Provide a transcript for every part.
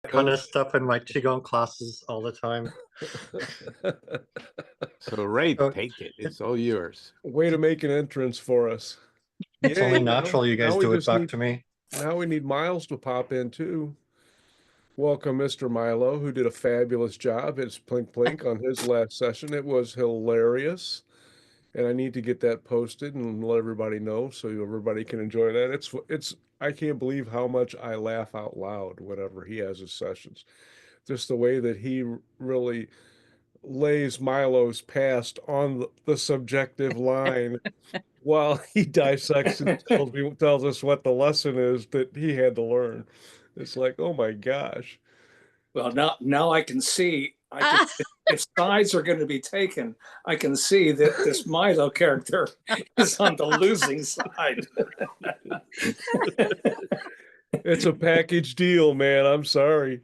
kind of stuff in my Qigong classes all the time. So Ray, So take it. It's all yours. Way to make an entrance for us. it's Yay, only natural you guys we do it just back need, to me. now we need Miles to pop in too. Welcome, Mr. Milo, who did a fabulous job. It's Plink Plink on his last session. It was hilarious. And I need to get that posted and let everybody know so everybody can enjoy that. I can't believe how much I laugh out loud whenever he has his sessions. Just the way that he really lays Milo's past on the subjective line while he dissects and tells us what the lesson is that he had to learn. It's like, oh my gosh. Well, now I can see. If sides are going to be taken, I can see that this Milo character is on the losing side. It's a package deal, man. I'm sorry.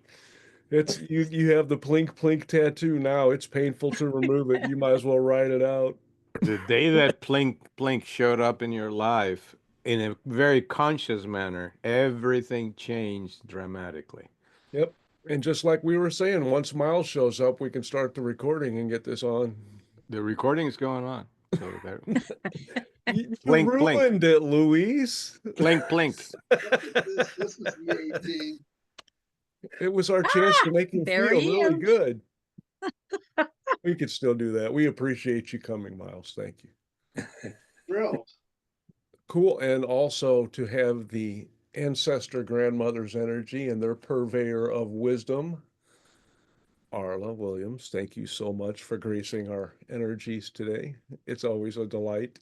It's you have the Plink Plink tattoo now. It's painful to remove it. You might as well write it out. The day that Plink Plink showed up in your life in a very conscious manner, everything changed dramatically. Yep. And just like we were saying, once Miles shows up, we can start the recording and get this on. The recording is going on. So You Plink, plink. ruined it, Luis. Plink Plink. This is the 18. It was our chance to make him there feel he really is. good. We could still do that. We appreciate you coming, Miles. Thank you. Thrilled. Cool. And also to have the Ancestor Grandmothers energy and their purveyor of wisdom, Arla Williams. Thank you so much for gracing our energies today. It's always a delight.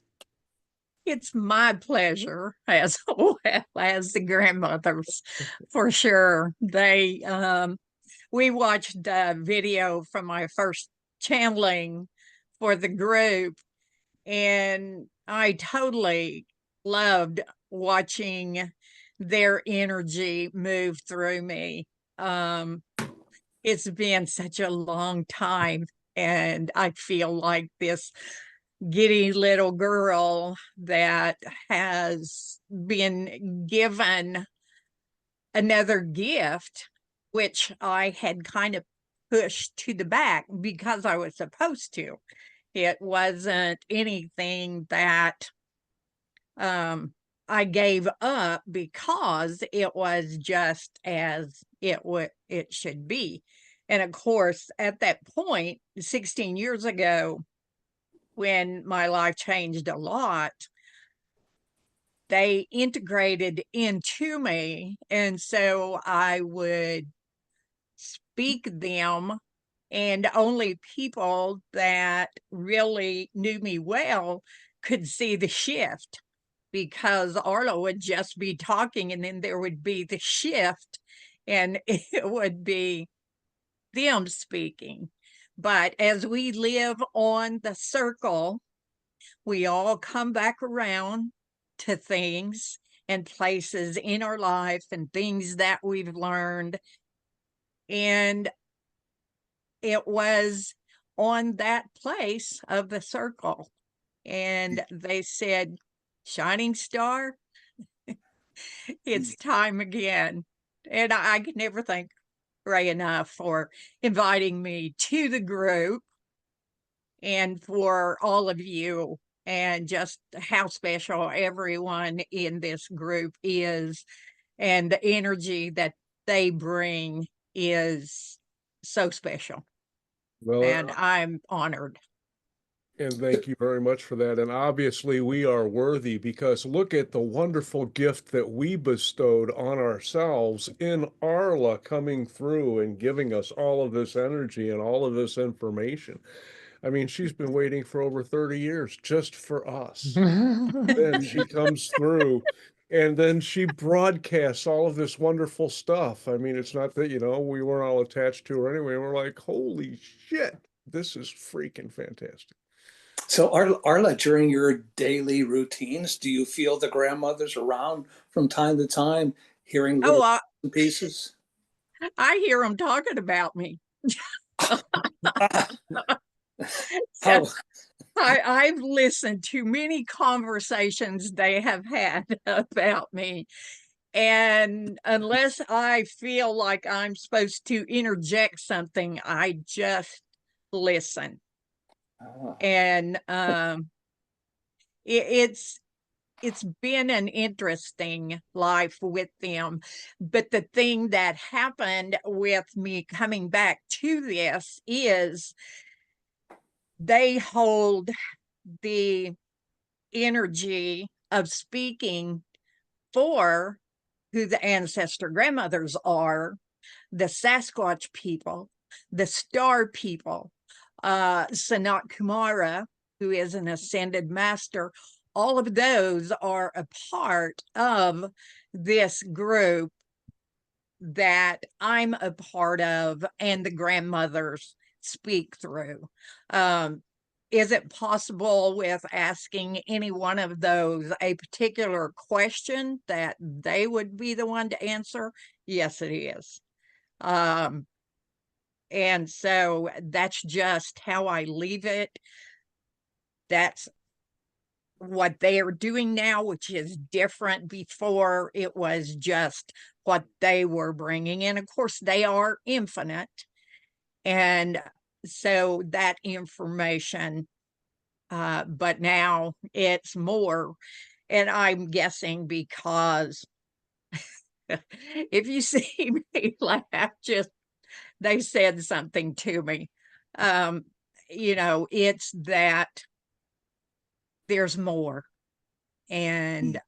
It's my pleasure as well as the grandmothers, for sure. We watched a video from my first channeling for the group, and I totally loved watching their energy move through me. It's been such a long time, and I feel like this giddy little girl that has been given another gift, which I had kind of pushed to the back because I was supposed to. It wasn't anything that I gave up because it was just as it should be. And of course, at that point, 16 years ago, when my life changed a lot, they integrated into me. And so I would speak them, and only people that really knew me well could see the shift, because Arlo would just be talking and then there would be the shift and it would be them speaking. But as we live on the circle, we all come back around to things and places in our life and things that we've learned. And it was on that place of the circle. And they said, "Shining star, it's time again." And I can never thank Ray enough for inviting me to the group and for all of you, and just how special everyone in this group is, and the energy that they bring is so special. Well, And I'm honored. and thank you very much for that. And obviously, we are worthy, because look at the wonderful gift that we bestowed on ourselves in Arla coming through and giving us all of this energy and all of this information. I mean, she's been waiting for over 30 years just for us. Then she comes through, and then she broadcasts all of this wonderful stuff. I mean, it's not that, we weren't all attached to her anyway. We're like, holy shit, this is freaking fantastic. So Arla, during your daily routines, do you feel the grandmothers around from time to time, hearing little pieces? I hear them talking about me. So I've listened to many conversations they have had about me, And unless I feel like I'm supposed to interject something, I just listen. Ah, And it's been an interesting life with them. But the thing that happened with me coming back to this is they hold the energy of speaking for who the ancestor grandmothers are, the Sasquatch people, the star people, Sanat Kumara, who is an ascended master. All of those are a part of this group that I'm a part of and the grandmothers speak through. Is it possible with asking any one of those a particular question that they would be the one to answer? Yes, it is. And so that's just how I leave it. That's what they are doing now, which is different. Before, it was just what they were bringing in. Of course, they are infinite. And so that information, but now it's more. And I'm guessing because if you see me laugh, just they said something to me. It's that there's more. And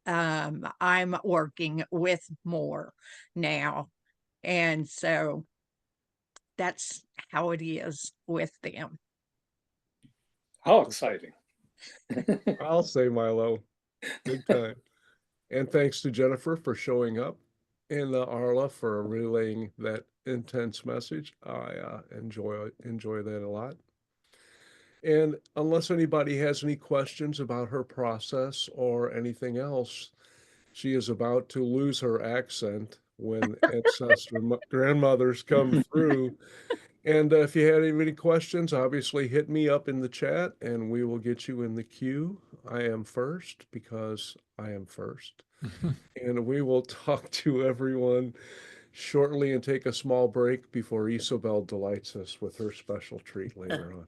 I'm working with more now. And so that's how it is with them. how exciting. I'll say Milo, big time. And thanks to Jennifer for showing up and Arla for relaying that intense message. I enjoy that a lot. And unless anybody has any questions about her process or anything else, she is about to lose her accent when ancestor grandmothers come through. And if you had any questions, obviously hit me up in the chat and we will get you in the queue. I am first because I am first. And we will talk to everyone shortly and take a small break before Isabel delights us with her special treat later on.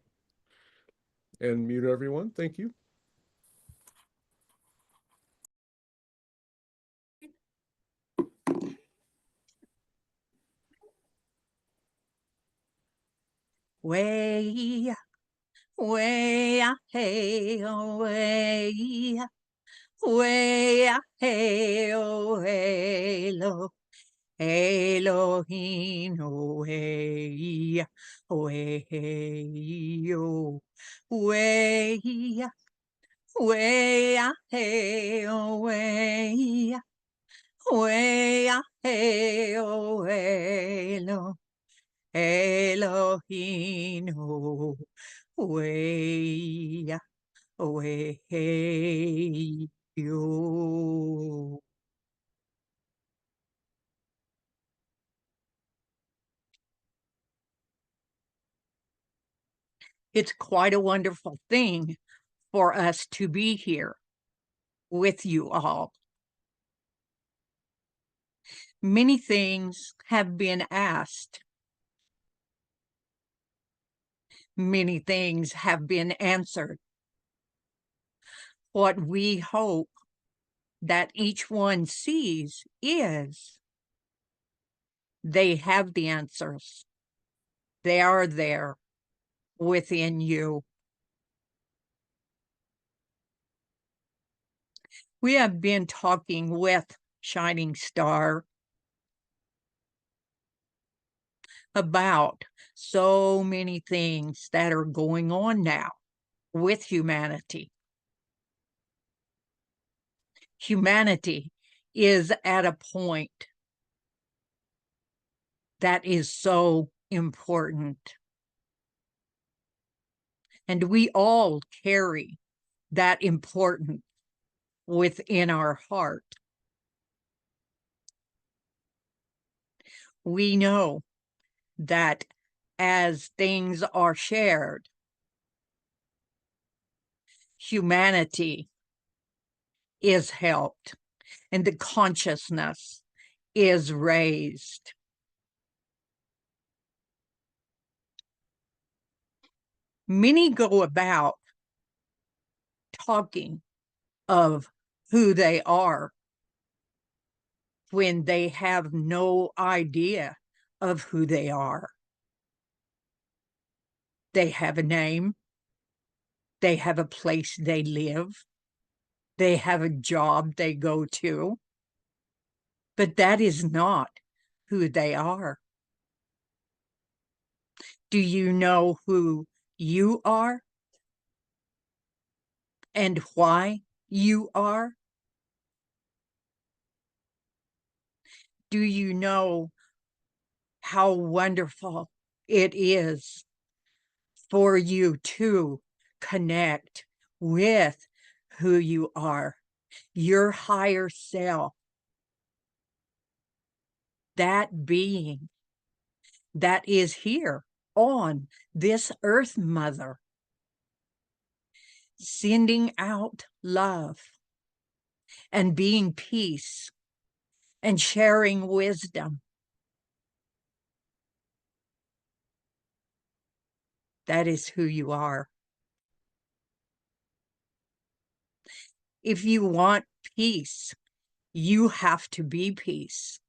And mute everyone. Thank you. Way, way, hey, way, way, hey, hey, lo, Elohim, way, way, yo, way, way, hey, way, way, hey, way, lo. Elohim, way, way, you. It's quite a wonderful thing for us to be here with you all. Many things have been asked. Many things have been answered. What we hope that each one sees is they have the answers. They are there within you. We have been talking with Shining Star about so many things that are going on now with humanity. Humanity is at a point that is so important. And we all carry that importance within our heart. We know that as things are shared, humanity is helped. and the consciousness is raised. Many go about talking of who they are when they have no idea of who they are. They have a name. They have a place they live. They have a job they go to. But that is not who they are. Do you know who you are? And why you are? Do you know how wonderful it is for you to connect with who you are, your higher self, that being that is here on this earth, Mother, sending out love and being peace and sharing wisdom? That is who you are. If you want peace, you have to be peace.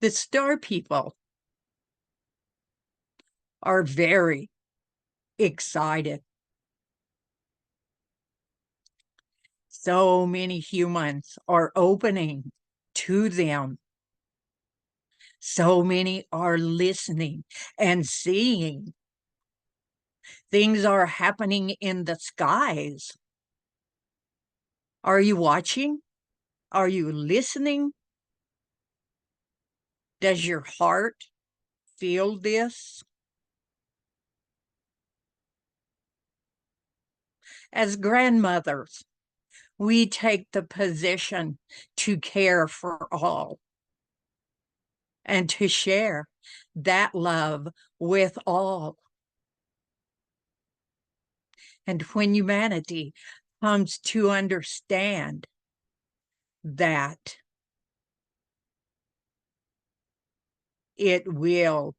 The star people are very excited. So many humans are opening to them. So many are listening and seeing. Things are happening in the skies. Are you watching? Are you listening? Does your heart feel this? As grandmothers, we take the position to care for all and to share that love with all. And when humanity comes to understand that, it will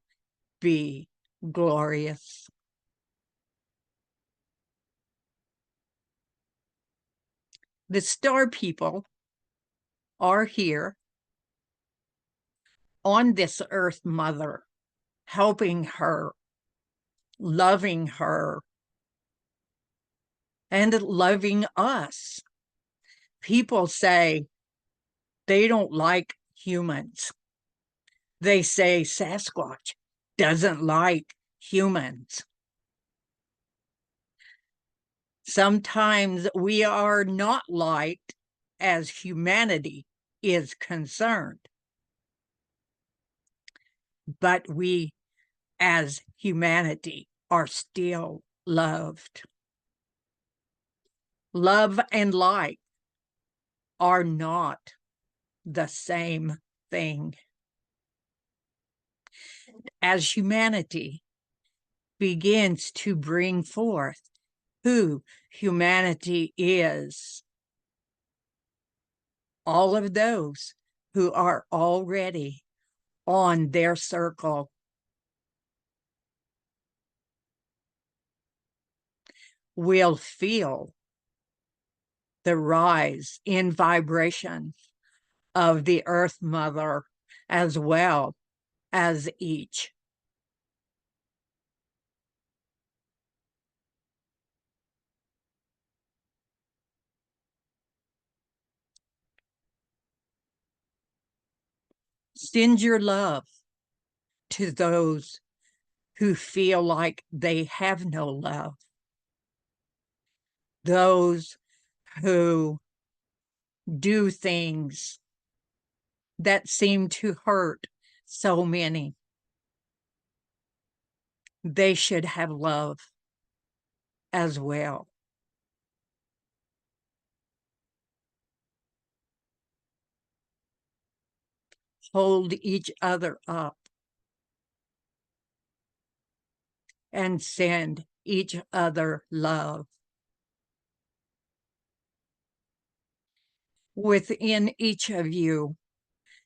be glorious. The star people are here on this earth, Mother, helping her, loving her, and loving us. People say they don't like humans. They say Sasquatch doesn't like humans. Sometimes we are not liked as humanity is concerned, but we as humanity are still loved. Love and light are not the same thing. As humanity begins to bring forth who humanity is, all of those who are already on their circle will feel the rise in vibration of the Earth Mother as well as each. Send your love to those who feel like they have no love, those who do things that seem to hurt so many. They should have love as well. Hold each other up and send each other love. Within each of you,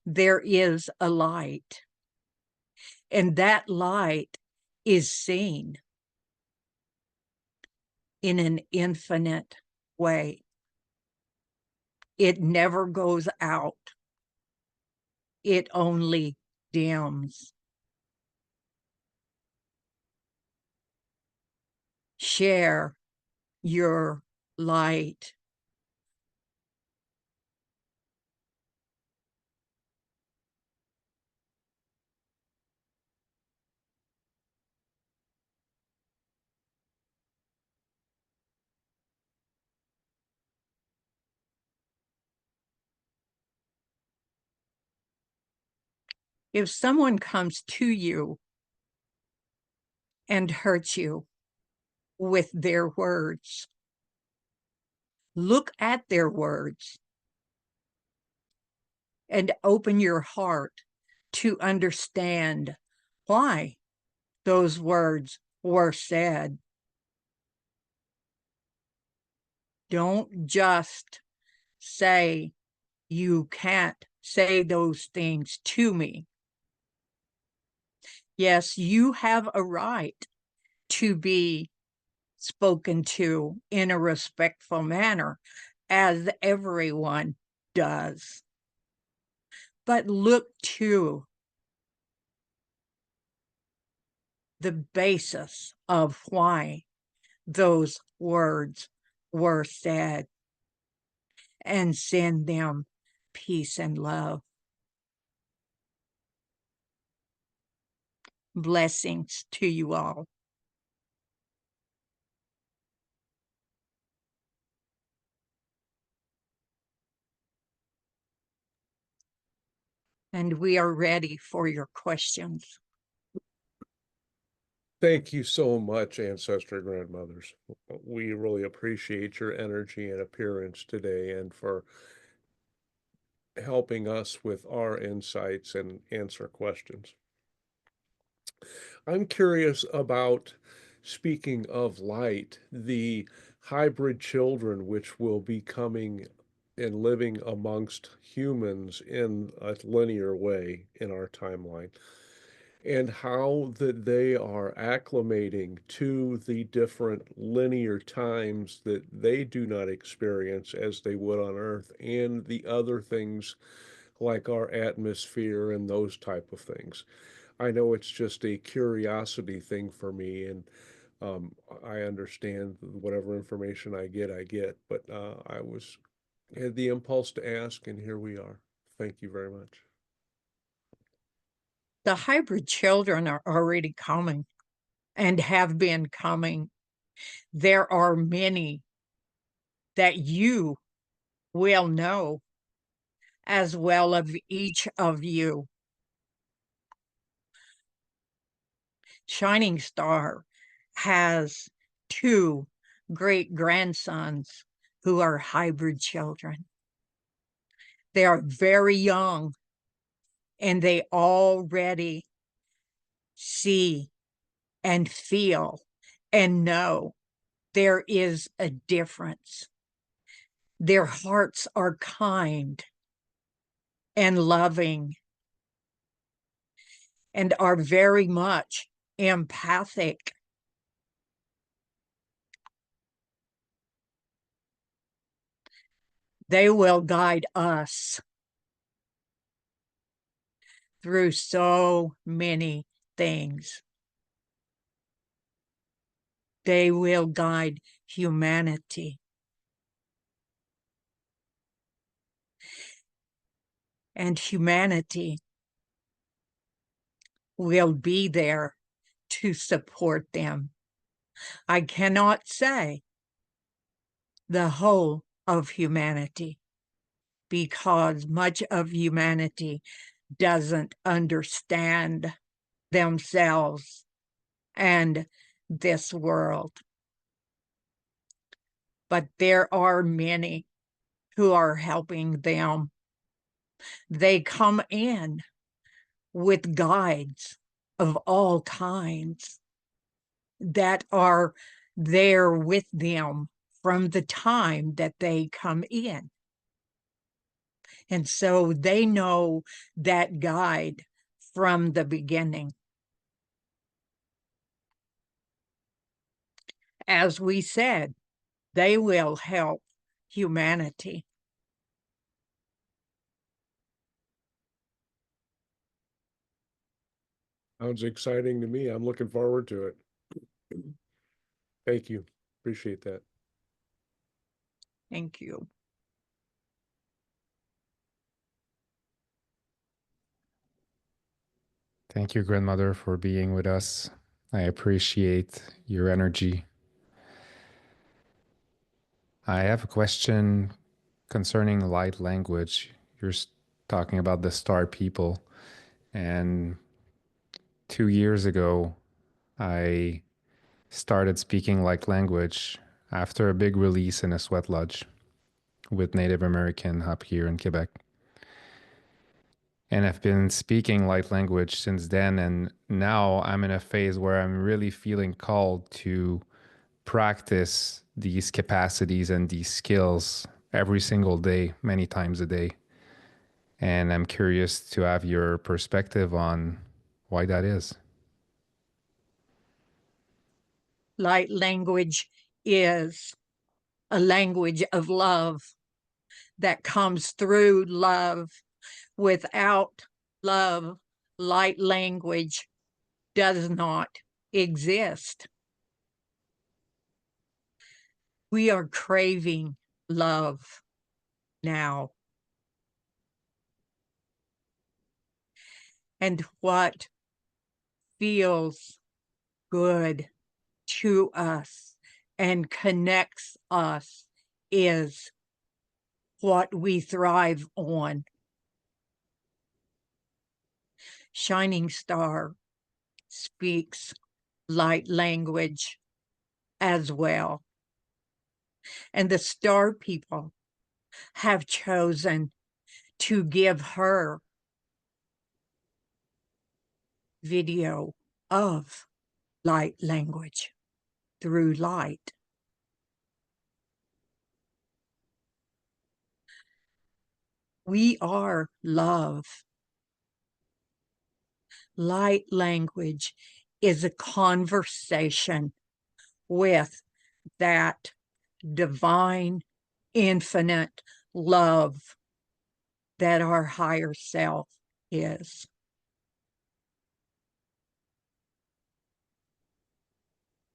there is a light, and that light is seen in an infinite way. It never goes out. It only dims. Share your light. If someone comes to you and hurts you with their words, look at their words and open your heart to understand why those words were said. Don't just say, you can't say those things to me. Yes, you have a right to be spoken to in a respectful manner, as everyone does. But look to the basis of why those words were said and send them peace and love. Blessings to you all. And we are ready for your questions. Thank you so much, Ancestor Grandmothers. We really appreciate your energy and appearance today, and for helping us with our insights and answer questions. I'm curious about, speaking of light, the hybrid children which will be coming and living amongst humans in a linear way in our timeline, and how that they are acclimating to the different linear times that they do not experience as they would on Earth, and the other things like our atmosphere and those type of things. I know it's just a curiosity thing for me, and I understand whatever information I get, but I had the impulse to ask, and here we are. Thank you very much. The hybrid children are already coming and have been coming. There are many that you will know, as well as each of you. Shining Star has 2 great-grandsons who are hybrid children. They are very young, and they already see and feel and know there is a difference. Their hearts are kind and loving and are very much empathic. They will guide us through so many things. They will guide humanity. And humanity will be there to support them. I cannot say the whole of humanity, because much of humanity doesn't understand themselves and this world. But there are many who are helping them. They come in with guides of all kinds. that are there with them from the time that they come in. And so they know that guide from the beginning. As we said, they will help humanity. Sounds exciting to me. I'm looking forward to it. Thank you. Appreciate that. Thank you. Thank you, grandmother, for being with us. I appreciate your energy. I have a question concerning light language. You're talking about the star people. And 2 years ago, I started speaking light language after a big release in a sweat lodge with Native American up here in Quebec. And I've been speaking light language since then. And now I'm in a phase where I'm really feeling called to practice these capacities and these skills every single day, many times a day. And I'm curious to have your perspective on why that is. Light language is a language of love that comes through love. Without love, light language does not exist. We are craving love now. And what feels good to us and connects us is what we thrive on. Shining Star speaks light language as well. And the star people have chosen to give her video of light language through light. We are love. Light language is a conversation with that divine, infinite love that our higher self is.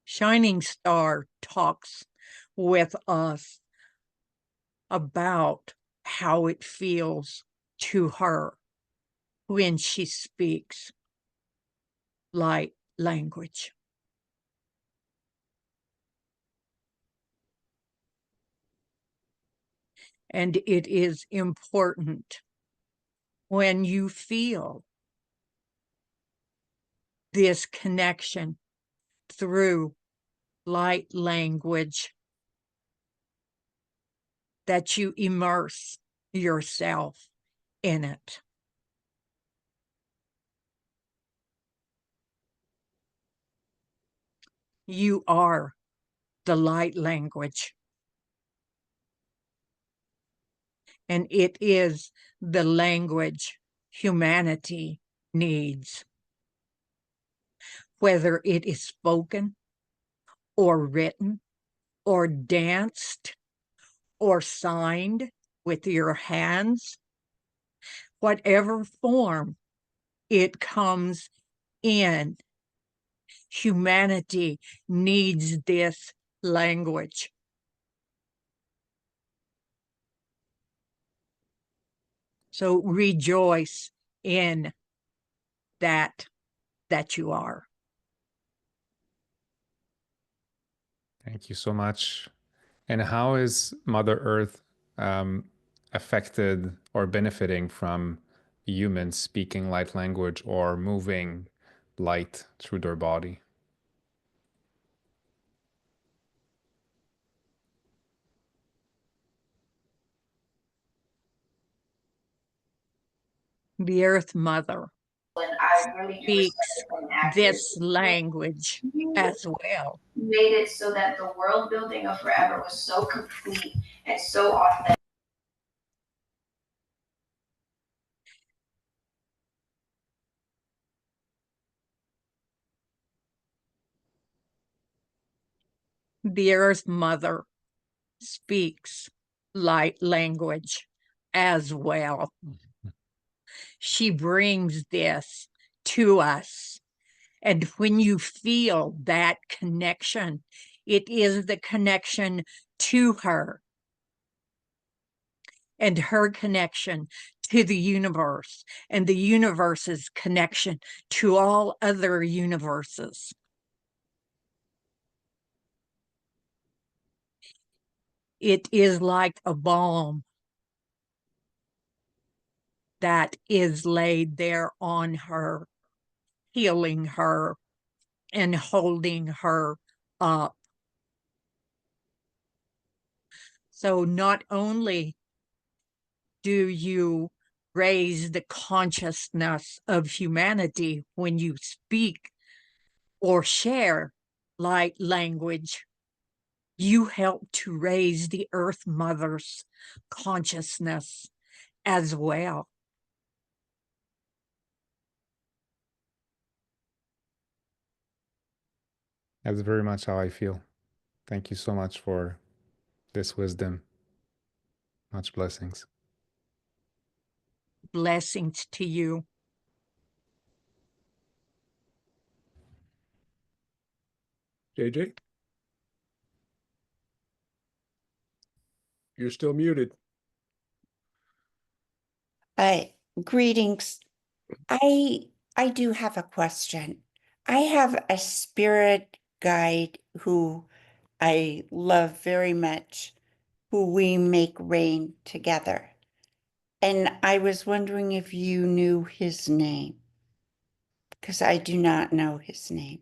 Shining Star talks with us about how it feels to her when she speaks light language. And it is important when you feel this connection through light language that you immerse yourself in it. You are the light language. And it is the language humanity needs. Whether it is spoken or written or danced or signed with your hands, whatever form it comes in, humanity needs this language. So rejoice in that you are. Thank you so much. And how is Mother Earth affected or benefiting from humans speaking light language or moving light through their body? The Earth Mother I really do respect speaks it and this accuracy. language as well. Made it so that the world building of Forever was so complete and so authentic. The Earth Mother speaks light language as well. She brings this to us. And when you feel that connection, it is the connection to her and her connection to the universe and the universe's connection to all other universes. It is like a balm that is laid there on her, healing her and holding her up. So not only do you raise the consciousness of humanity when you speak or share light language, you help to raise the Earth Mother's consciousness as well. That's very much how I feel. Thank you so much for this wisdom. Much blessings. Blessings to you. JJ? You're still muted. Greetings. I do have a question. I have a spirit guide who I love very much, who we make rain together. And I was wondering if you knew his name, because I do not know his name.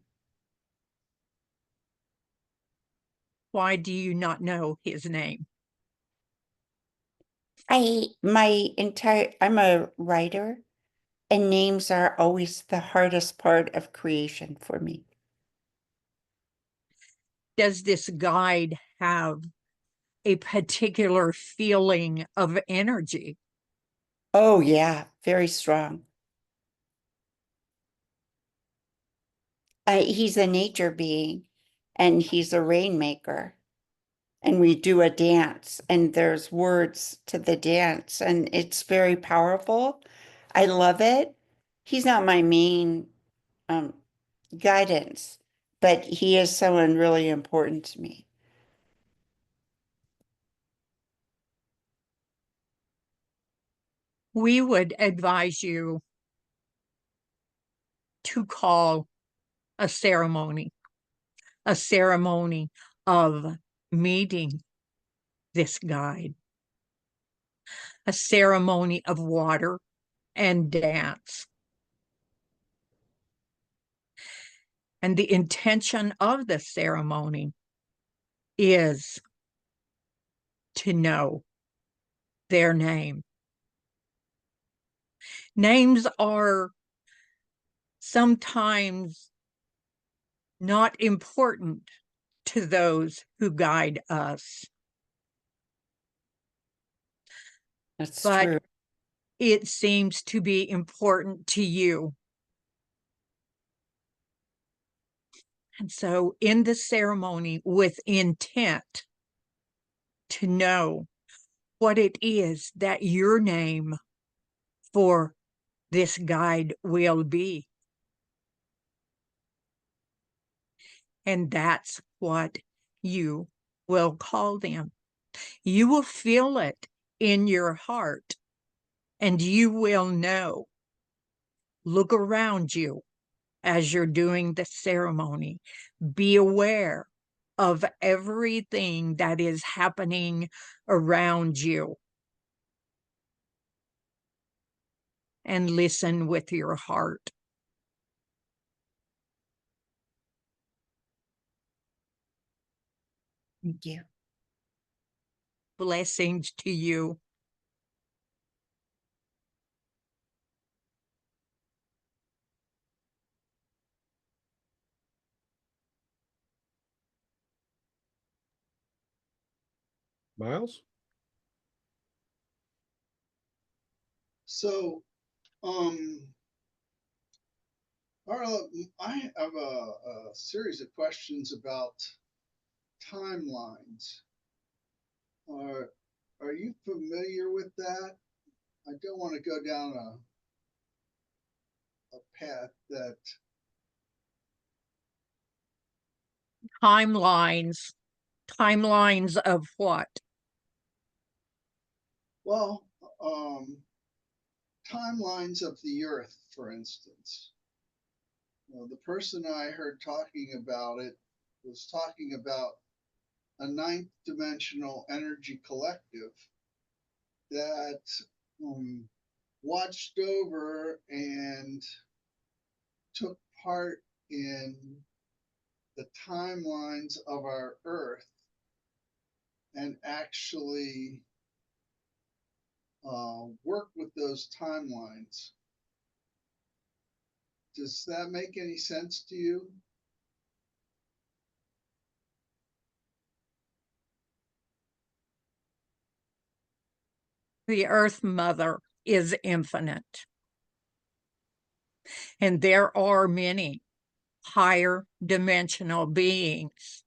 Why do you not know his name? I'm a writer, and names are always the hardest part of creation for me. Does this guide have a particular feeling of energy? Oh, yeah, very strong. He's a nature being, and he's a rainmaker. And we do a dance, and there's words to the dance, and it's very powerful. I love it. He's not my main guidance, but he is someone really important to me. We would advise you to call a ceremony of meeting this guide, a ceremony of water and dance. And the intention of the ceremony is to know their name. Names are sometimes not important to those who guide us. That's but true. It seems to be important to you. And so in the ceremony, with intent to know what it is that your name for this guide will be. And that's what you will call them. You will feel it in your heart, and you will know. Look around you as you're doing the ceremony. Be aware of everything that is happening around you. And listen with your heart. Thank you. Blessings to you. Miles? So, Arla, I have a series of questions about timelines. Are you familiar with that? I don't want to go down a path that, Timelines. Timelines of what? well, timelines of the Earth, for instance. The person I heard talking about it was talking about a ninth dimensional energy collective that watched over and took part in the timelines of our Earth and actually work with those timelines. Does that make any sense to you? The Earth Mother is infinite. And there are many higher dimensional beings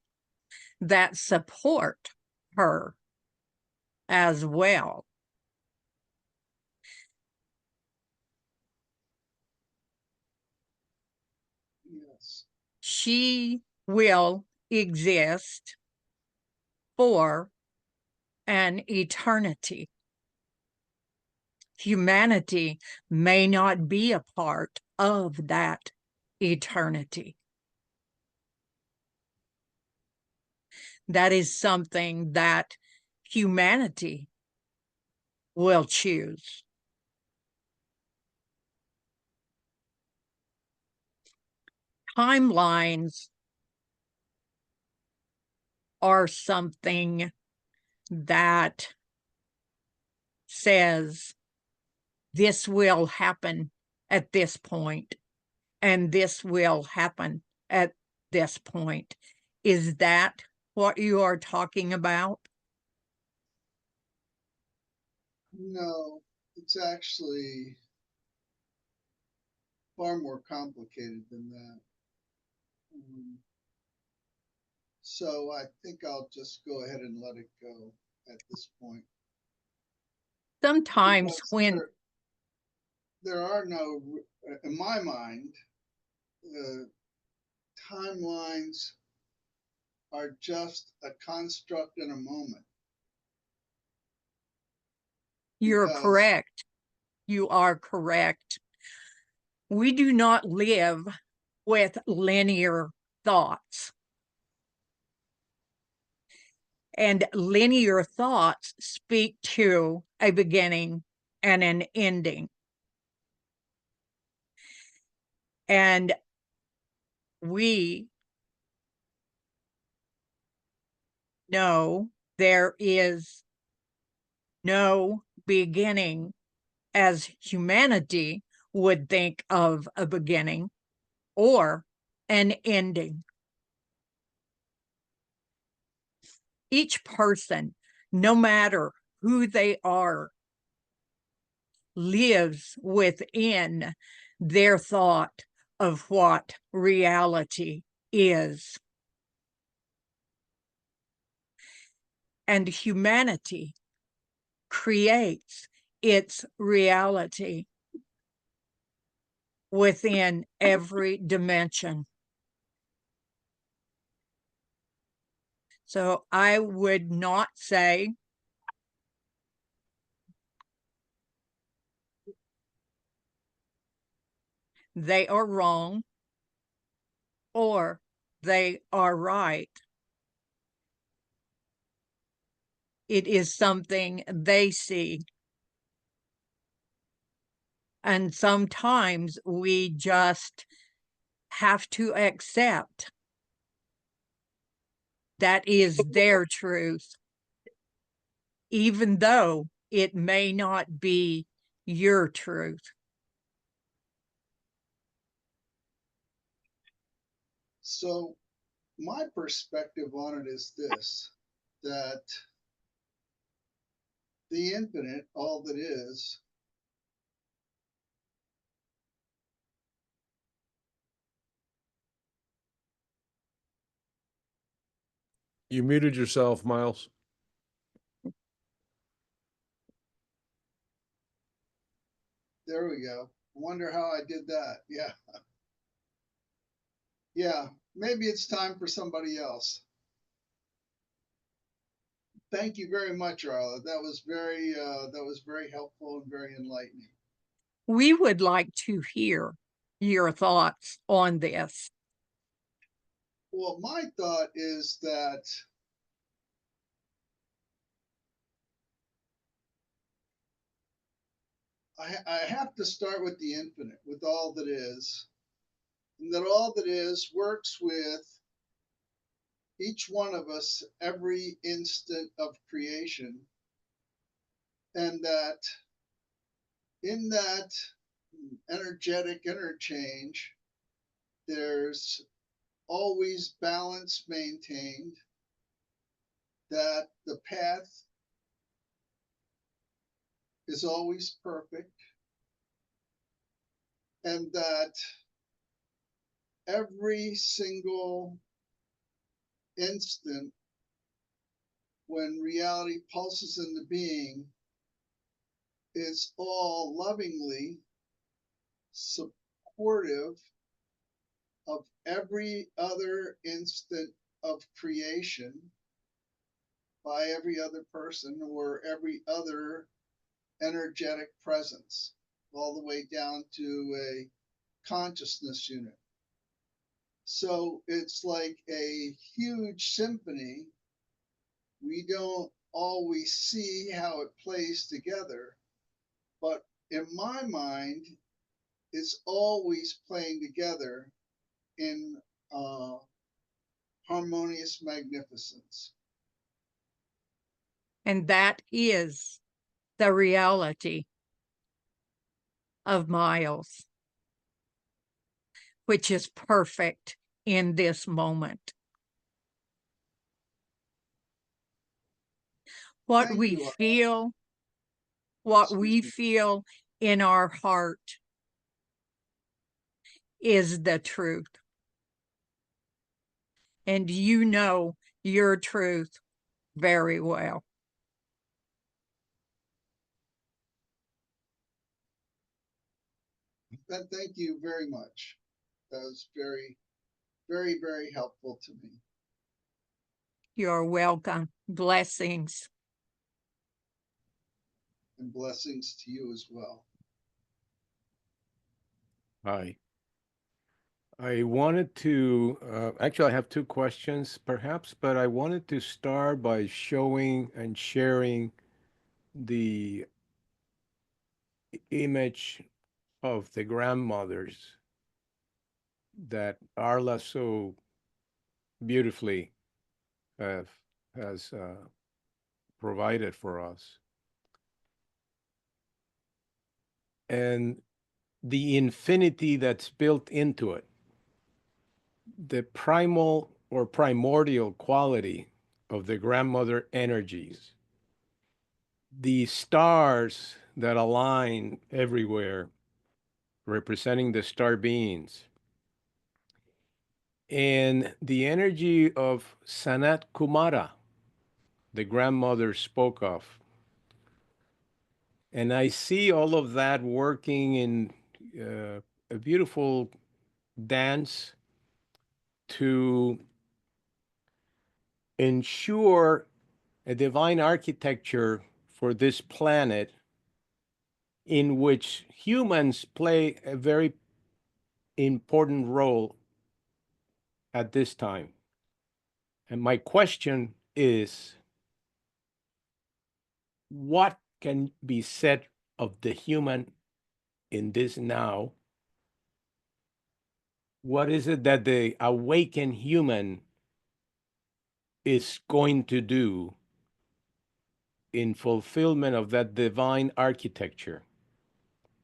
that support her as well. Yes. She will exist for an eternity. Humanity may not be a part of that eternity. That is something that humanity will choose. Timelines are something that says this will happen at this point, and this will happen at this point. Is that what you are talking about? No, it's actually far more complicated than that. So I think I'll just go ahead and let it go at this point. Sometimes Because when there are no, in my mind, timelines are just a construct in a moment. you're Because correct, you are correct. We do not live with linear thoughts. And linear thoughts speak to a beginning and an ending. And we know there is no beginning as humanity would think of a beginning or an ending. Each person, no matter who they are, lives within their thought of what reality is. And humanity creates its reality within every dimension. So I would not say they are wrong or they are right. It is something they see. And sometimes we just have to accept that is their truth, even though it may not be your truth. So my perspective on it is this, that the infinite, all that is. You muted yourself, Miles. There we go. I wonder how I did that. Yeah. Yeah, maybe it's time for somebody else. Thank you very much, Arla. That was very helpful and very enlightening. We would like to hear your thoughts on this. Well, my thought is that I have to start with the infinite, with all that is, and that all that is works with each one of us every instant of creation, and that in that energetic interchange, there's always balance maintained, that the path is always perfect, and that every single instant when reality pulses into being, it's all lovingly supportive of every other instant of creation by every other person or every other energetic presence, all the way down to a consciousness unit. So it's like a huge symphony. We don't always see how it plays together, but in my mind, it's always playing together in harmonious magnificence. And that is the reality of Miles, which is perfect in this moment. What Thank we you, Arla. feel, what Excuse we me. feel in our heart is the truth. And you know your truth very well. Thank you very much. That was very, very, very helpful to me. You're welcome. Blessings. And blessings to you as well. Hi. I wanted to, actually, I have two questions perhaps, but I wanted to start by showing and sharing the image of the grandmothers that Arla so beautifully has provided for us. And the infinity that's built into it, the primal or primordial quality of the grandmother energies, the stars that align everywhere, representing the star beings, and the energy of Sanat Kumara, the grandmother spoke of. And I see all of that working in a beautiful dance to ensure a divine architecture for this planet in which humans play a very important role at this time. And my question is, what can be said of the human in this now? What is it that the awakened human is going to do in fulfillment of that divine architecture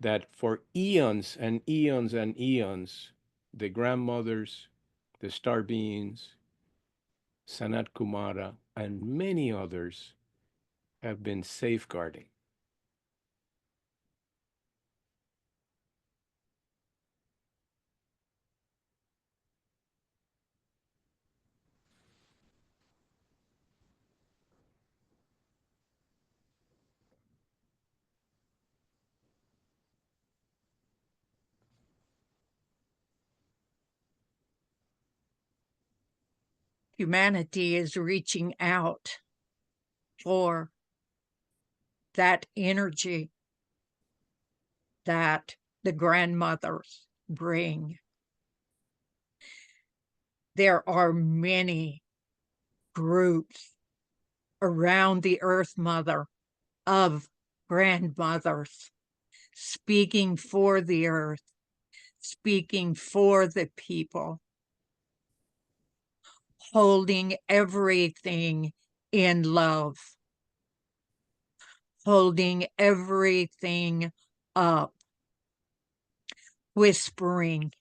that for eons and eons and eons, the grandmothers, the star beings, Sanat Kumara, and many others have been safeguarding. Humanity is reaching out for that energy that the grandmothers bring. There are many groups around the Earth Mother of grandmothers speaking for the earth, speaking for the people, holding everything in love, holding everything up, whispering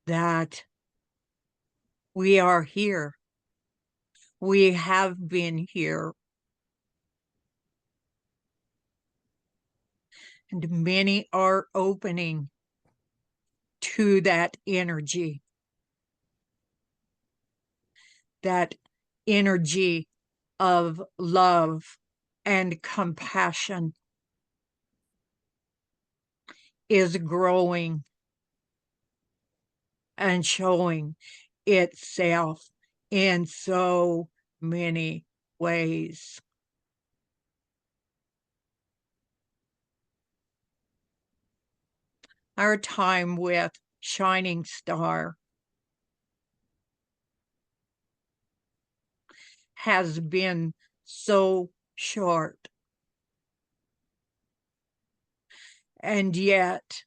that we are here. We have been here. And many are opening to that energy of love and compassion is growing and showing itself in so many ways. Our time with Shining Star has been so short. And yet,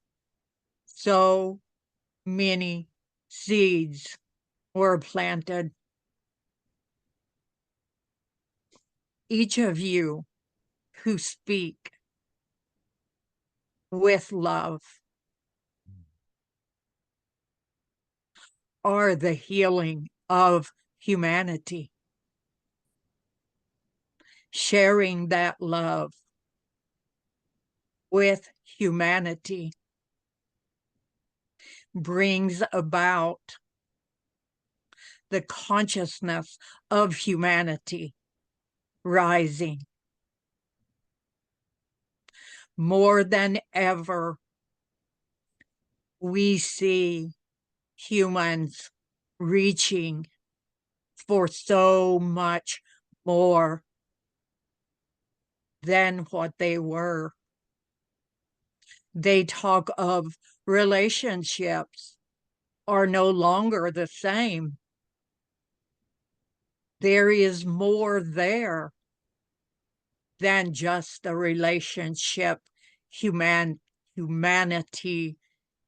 so many seeds were planted. Each of you who speak with love are the healing of humanity. Sharing that love with humanity brings about the consciousness of humanity rising. More than ever, we see humans reaching for so much more than what they were. They talk of relationships are no longer the same. There is more there than just the relationship humanity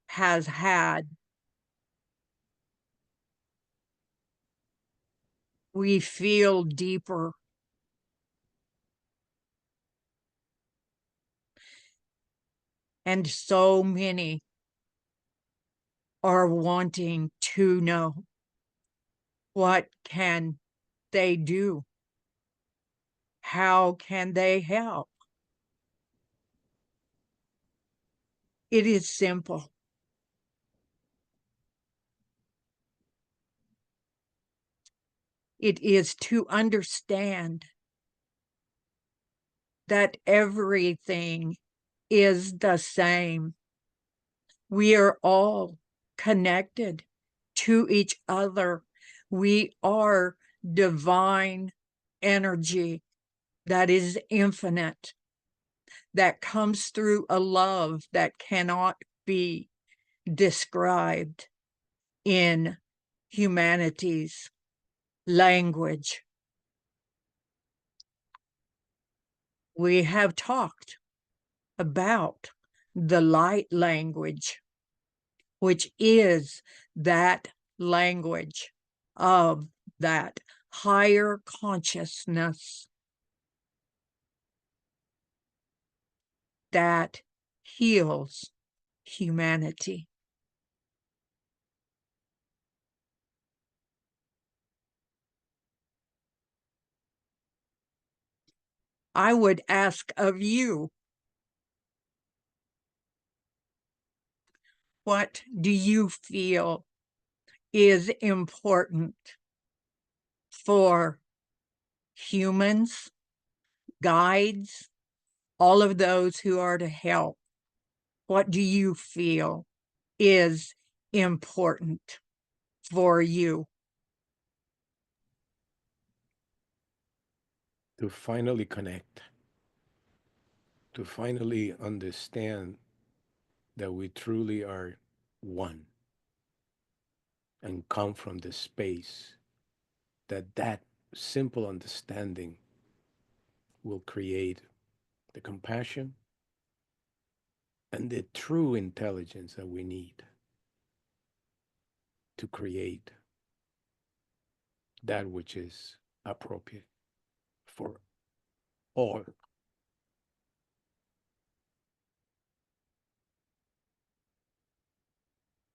has had. We feel deeper. And so many are wanting to know, what can they do? How can they help? It is simple. It is to understand that everything is the same. We are all connected to each other. We are divine energy that is infinite, that comes through a love that cannot be described in humanity's language. We have talked about the light language, which is that language of that higher consciousness that heals humanity. I would ask of you, what do you feel is important for humans, guides, all of those who are to help? What do you feel is important for you? To finally connect, to finally understand that we truly are one and come from the space that simple understanding will create the compassion and the true intelligence that we need to create that which is appropriate for all.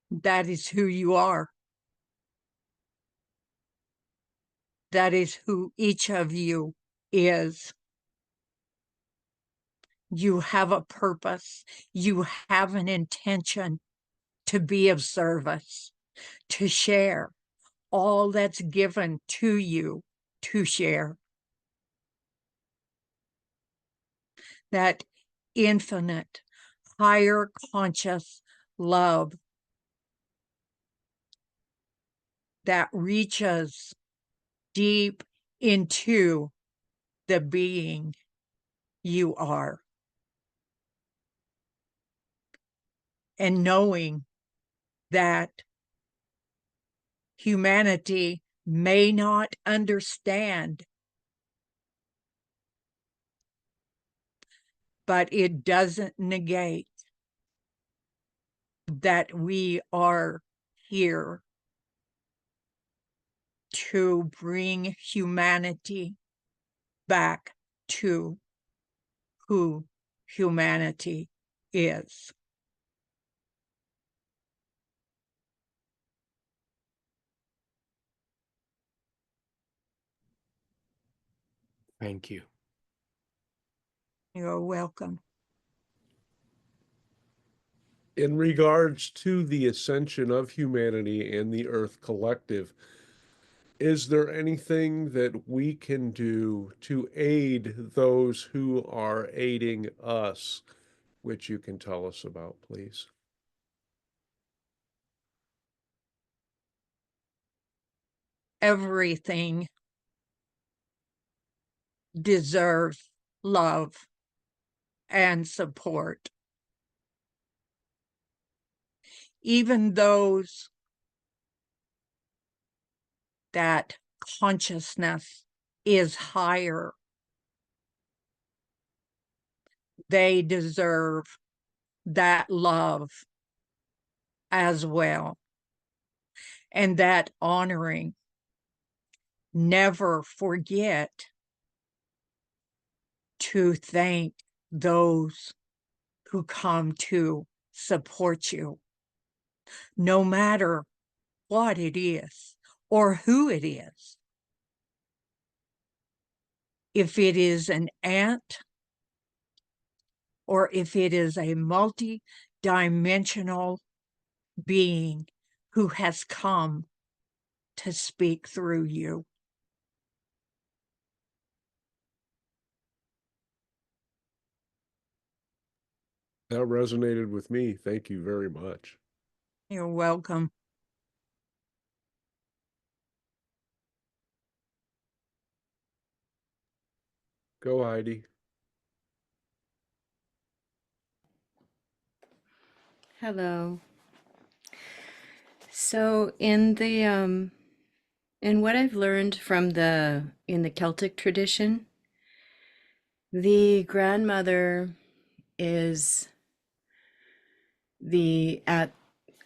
That is who you are. That is who each of you is. You have a purpose. You have an intention to be of service, to share all that's given to you to share. That infinite, higher conscious love that reaches deep into the being you are. And knowing that humanity may not understand, but it doesn't negate that we are here to bring humanity back to who humanity is. Thank you. You're welcome. In regards to the ascension of humanity and the Earth Collective, is there anything that we can do to aid those who are aiding us, which you can tell us about, please? Everything deserves love and support. Even those that consciousness is higher, they deserve that love as well. And that honoring. Never forget to thank those who come to support you, no matter what it is or who it is. If it is an ant, or if it is a multi-dimensional being who has come to speak through you. That resonated with me. Thank you very much. You're welcome. Go, Heidi. Hello. So in what I've learned from in the Celtic tradition, the grandmother is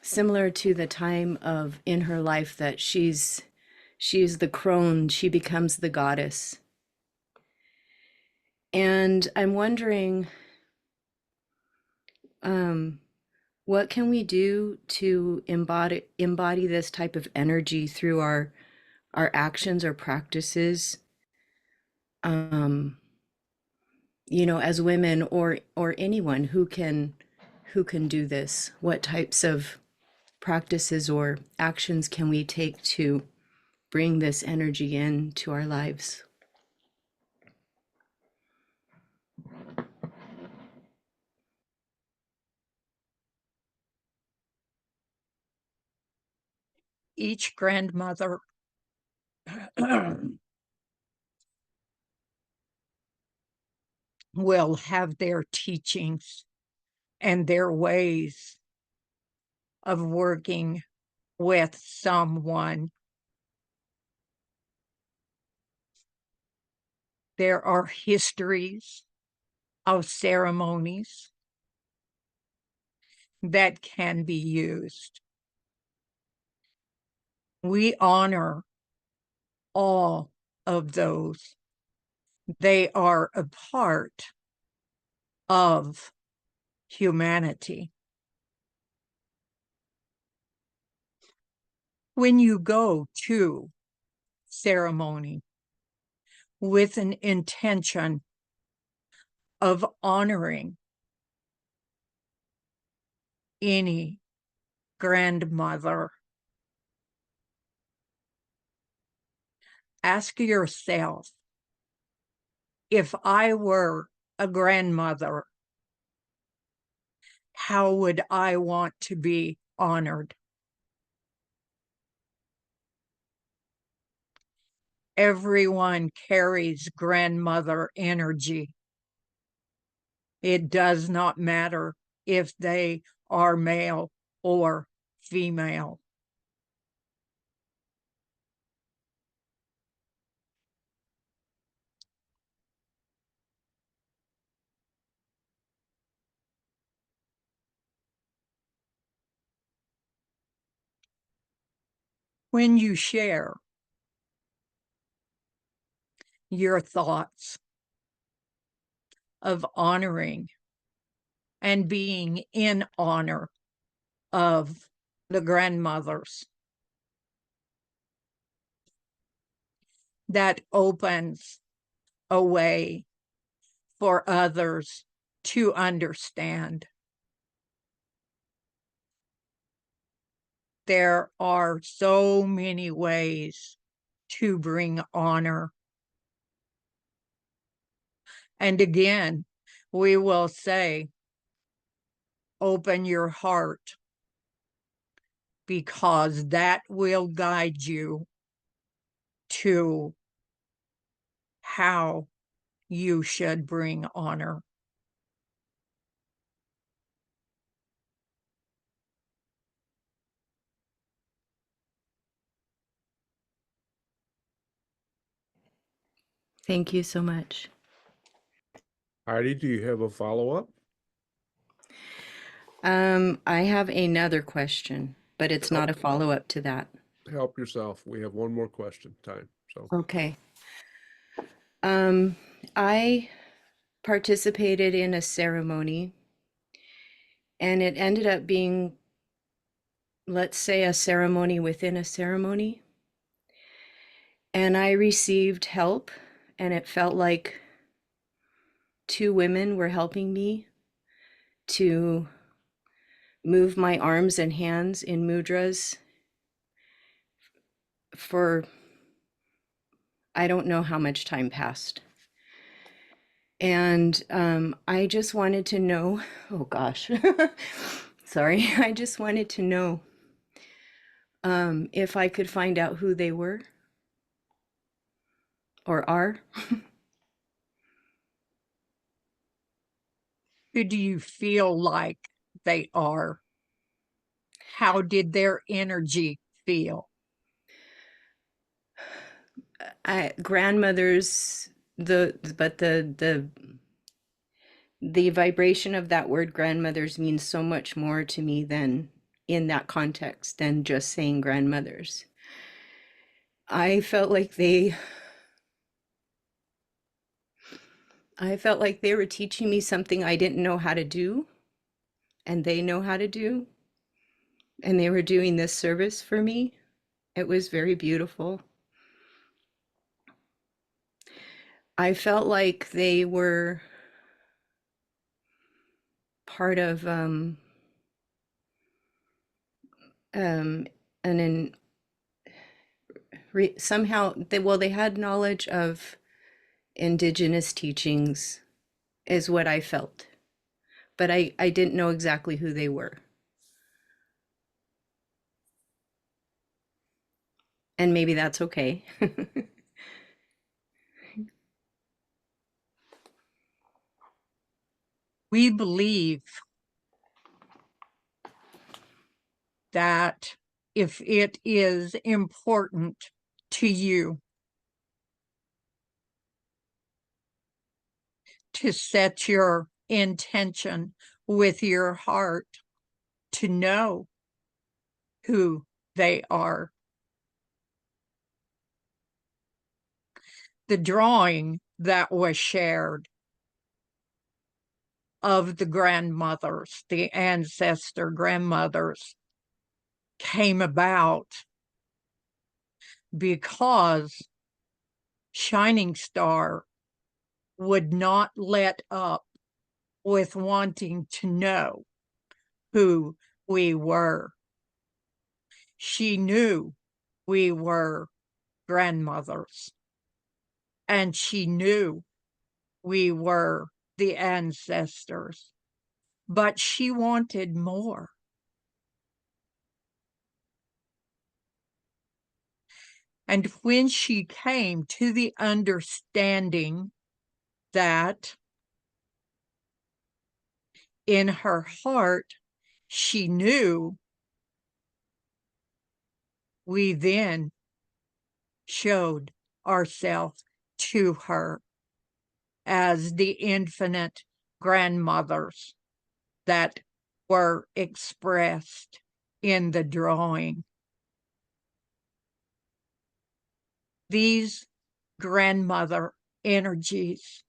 similar to the time in her life that she's the crone, she becomes the goddess. And I'm wondering, what can we do to embody this type of energy through our actions or practices? you know, as women or anyone who can do this? What types of practices or actions can we take to bring this energy into our lives? Each grandmother will have their teachings and their ways of working with someone. There are histories of ceremonies that can be used. We honor all of those. They are a part of humanity. When you go to ceremony with an intention of honoring any grandmother, ask yourself, if I were a grandmother, how would I want to be honored? Everyone carries grandmother energy. It does not matter if they are male or female. When you share your thoughts of honoring and being in honor of the grandmothers, that opens a way for others to understand. There are so many ways to bring honor. And again, we will say, open your heart, because that will guide you to how you should bring honor. Thank you so much. Heidi, do you have a follow-up? I have another question, but it's not a follow-up to that. Help yourself. We have one more question time. So Okay. I participated in a ceremony, and it ended up being, let's say, a ceremony within a ceremony. And I received help, and it felt like two women were helping me to move my arms and hands in mudras for I don't know how much time passed. And I just wanted to know, oh gosh, sorry, I just wanted to know if I could find out who they were or are. Who do you feel like they are? How did their energy feel? Grandmothers, but the vibration of that word grandmothers means so much more to me than in that context than just saying grandmothers. I felt like they were teaching me something I didn't know how to do, and they know how to do, and they were doing this service for me. It was very beautiful. I felt like they were part of somehow they had knowledge of indigenous teachings is what I felt, but I didn't know exactly who they were. And maybe that's okay. We believe that if it is important to you to set your intention with your heart to know who they are. The drawing that was shared of the grandmothers, the ancestor grandmothers, came about because Shining Star would not let up with wanting to know who we were. She knew we were grandmothers, and she knew we were the ancestors, but she wanted more. And when she came to the understanding that in her heart she knew, we then showed ourselves to her as the infinite grandmothers that were expressed in the drawing. These grandmother energies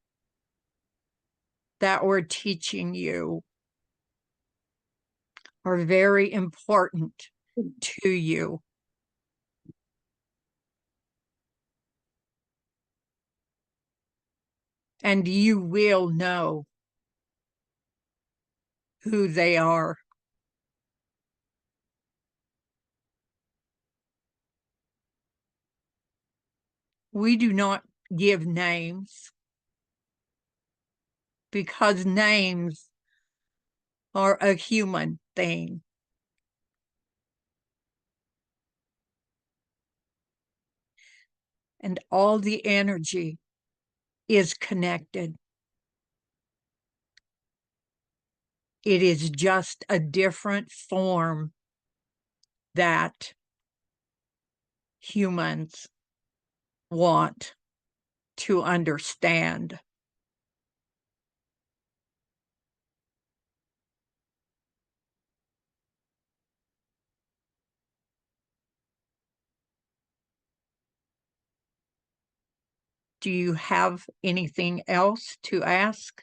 that we're teaching you are very important to you. And you will know who they are. We do not give names because names are a human thing. And all the energy is connected. It is just a different form that humans want to understand. Do you have anything else to ask?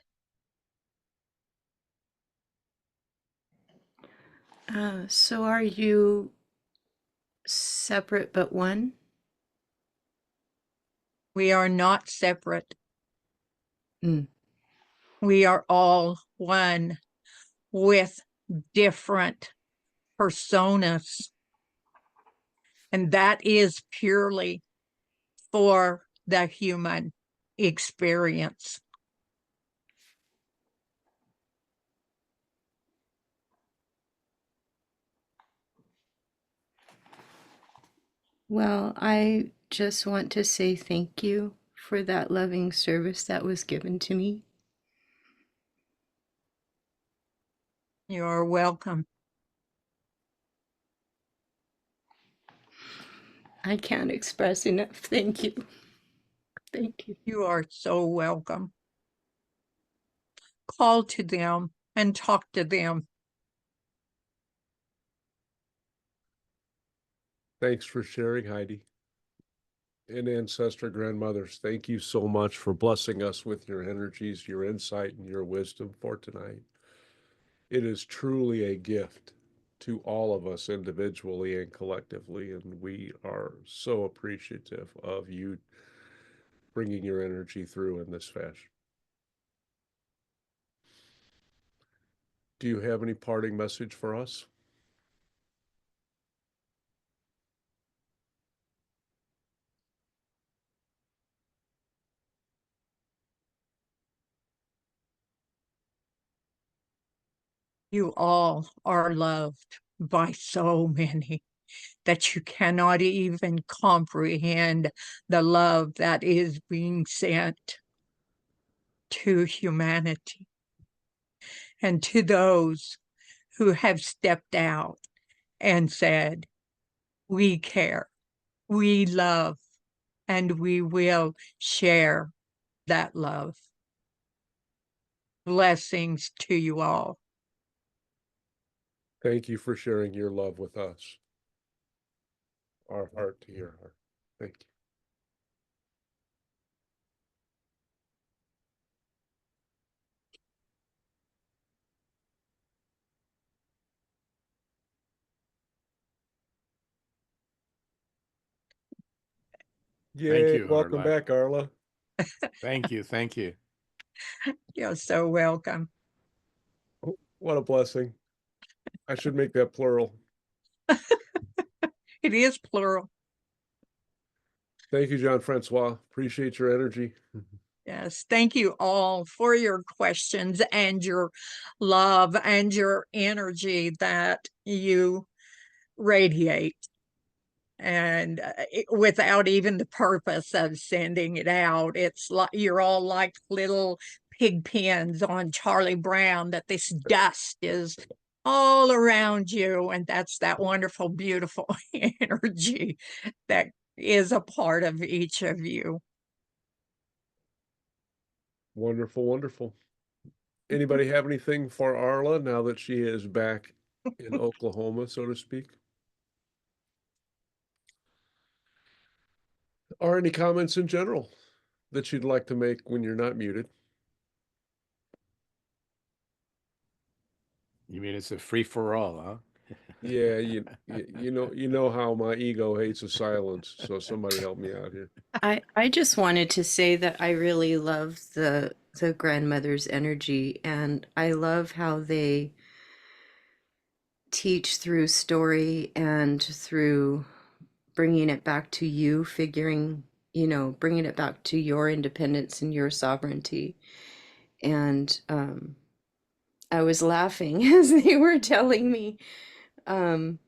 So are you separate but one? We are not separate. Mm. We are all one with different personas. And that is purely for the human experience. Well, I just want to say thank you for that loving service that was given to me. You're welcome. I can't express enough. Thank you. Thank you. You are so welcome. Call to them and talk to them. Thanks for sharing, Heidi. And Ancestor Grandmothers, thank you so much for blessing us with your energies, your insight, and your wisdom for tonight. It is truly a gift to all of us individually and collectively, and we are so appreciative of you bringing your energy through in this fashion. do you have any parting message for us? You all are loved by so many that you cannot even comprehend the love that is being sent to humanity. And to those who have stepped out and said, we care, we love, and we will share that love. Blessings to you all. Thank you for sharing your love with us. Our heart to your heart. Thank you. Thank Yay, you, welcome Arla. back, Arla. Thank you. Thank you. You're so welcome. Oh, what a blessing. I should make that plural. It is plural. Thank you, John Francois. Appreciate your energy. Yes, thank you all for your questions and your love and your energy that you radiate. And without even the purpose of sending it out, it's like you're all like little pig pens on Charlie Brown, that this dust is all around you. And that's that wonderful, beautiful energy that is a part of each of you. Wonderful, wonderful. Anybody have anything for Arla now that she is back in Oklahoma, so to speak? Or any comments in general that you'd like to make when you're not muted? You mean it's a free for all, huh? Yeah, you know how my ego hates a silence, so somebody help me out here. I just wanted to say that I really love the grandmother's energy, and I love how they teach through story and through bringing it back to you, bringing it back to your independence and your sovereignty. And I was laughing as they were telling me, through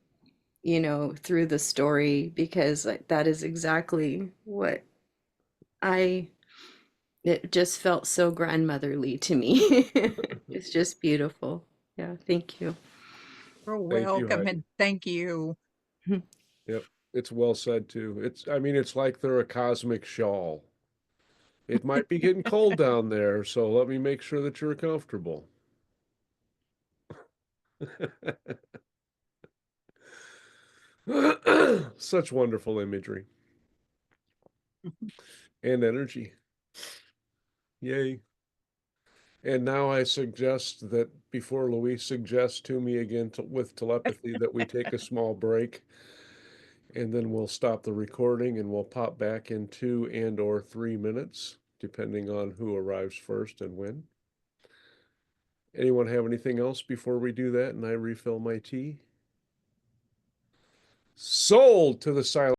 the story, because that is exactly what it just felt so grandmotherly to me. It's just beautiful. Yeah, thank you. You're Thank you, welcome, Heidi. and thank you. Yep, it's well said too. It's like they're a cosmic shawl. It might be getting cold down there, so let me make sure that you're comfortable. Such wonderful imagery and energy. Yay. And now I suggest that before Louise suggests to me again with telepathy that we take a small break, and then we'll stop the recording and we'll pop back in 2 and/or 3 minutes, depending on who arrives first and when. Anyone have anything else before we do that and I refill my tea? Sold to the silent.